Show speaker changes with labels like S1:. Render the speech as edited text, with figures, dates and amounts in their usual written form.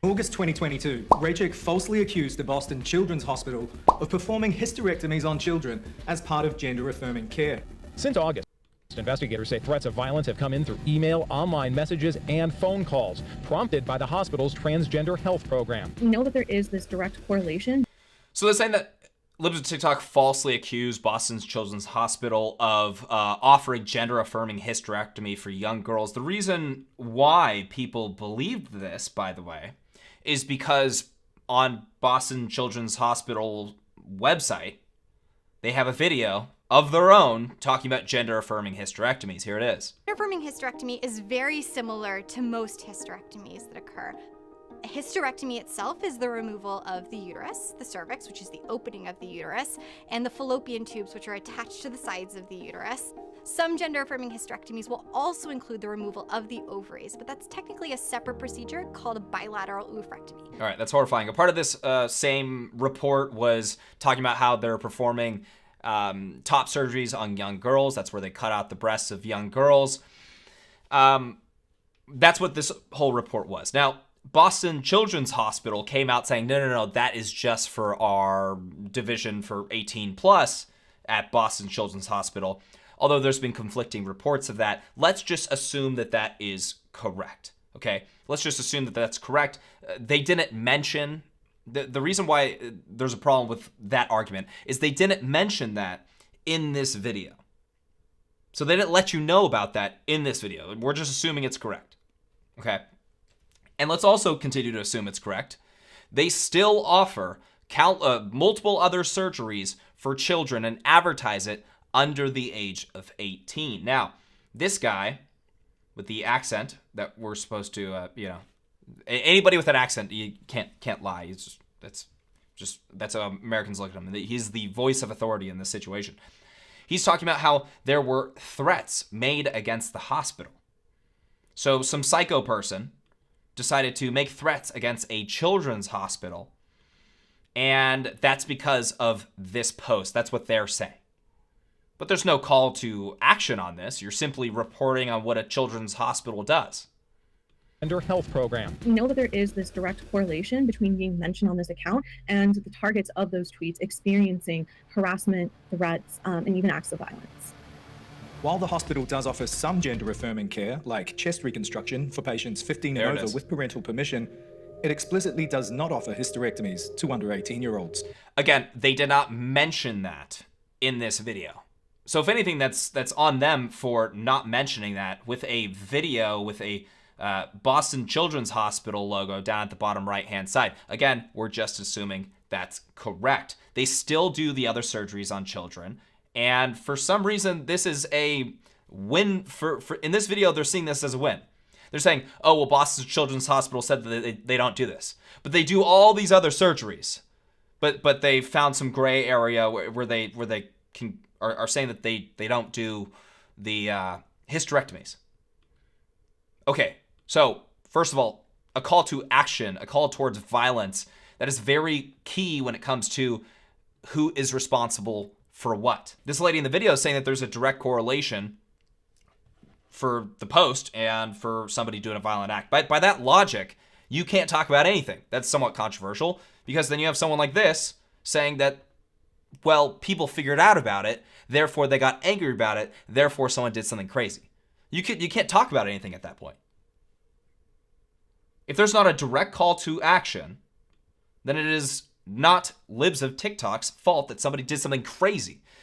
S1: August 2022, Raychick falsely accused the Boston Children's Hospital of performing hysterectomies on children as part of gender-affirming care.
S2: Since August, investigators say threats of violence have come in through email, online messages, and phone calls, prompted by the hospital's transgender health program.
S3: We know that there is this direct correlation.
S4: So they're saying that Libs of TikTok falsely accused Boston's Children's Hospital of offering gender-affirming hysterectomy for young girls. The reason why people believed this, by the way, is because on Boston Children's Hospital website, they have a video of their own talking about gender-affirming hysterectomies. Here it is.
S5: Gender-affirming hysterectomy is very similar to most hysterectomies that occur. A hysterectomy itself is the removal of the uterus, the cervix, which is the opening of the uterus, and the fallopian tubes, which are attached to the sides of the uterus. Some gender-affirming hysterectomies will also include the removal of the ovaries, but that's technically a separate procedure called a bilateral oophorectomy.
S4: All right, that's horrifying. A part of this same report was talking about how they're performing top surgeries on young girls. That's where they cut out the breasts of young girls. That's what this whole report was. Now, Boston Children's Hospital came out saying, no, that is just for our division for 18 plus at Boston Children's Hospital. Although there's been conflicting reports of that, let's just assume that that is correct, okay? Let's just assume that that's correct. They didn't mention, the reason why there's a problem with that argument is they didn't mention that in this video. So they didn't let you know about that in this video. We're just assuming it's correct, okay? And let's also continue to assume it's correct. They still offer multiple other surgeries for children and advertise it under the age of 18. Now, this guy with the accent that we're supposed to, anybody with an accent, you can't lie. That's how Americans look at him. He's the voice of authority in this situation. He's talking about how there were threats made against the hospital. So some psycho person decided to make threats against a children's hospital, and that's because of this post. That's what they're saying. But there's no call to action on this. You're simply reporting on what a children's hospital does.
S2: Gender health program.
S3: We know that there is this direct correlation between being mentioned on this account and the targets of those tweets experiencing harassment, threats, and even acts of violence.
S1: While the hospital does offer some gender-affirming care, like chest reconstruction for patients 15 and over with parental permission, it explicitly does not offer hysterectomies to under 18-year-olds.
S4: Again, they did not mention that in this video. So if anything, that's on them for not mentioning that with a video with a Boston Children's Hospital logo down at the bottom right-hand side. Again, we're just assuming that's correct. They still do the other surgeries on children. And for some reason, this is a win for in this video, they're seeing this as a win. They're saying, oh, well, Boston Children's Hospital said that they don't do this. But they do all these other surgeries. But they found some gray area where they are saying that they don't do the hysterectomies. Okay, so first of all, a call to action, a call towards violence, that is very key when it comes to who is responsible for what. This lady in the video is saying that there's a direct correlation for the post and for somebody doing a violent act. By that logic, you can't talk about anything. That's somewhat controversial because then you have someone like this saying that, well, people figured out about it, therefore they got angry about it, therefore someone did something crazy. You can't talk about anything at that point. If there's not a direct call to action, then it is not Libs of TikTok's fault that somebody did something crazy.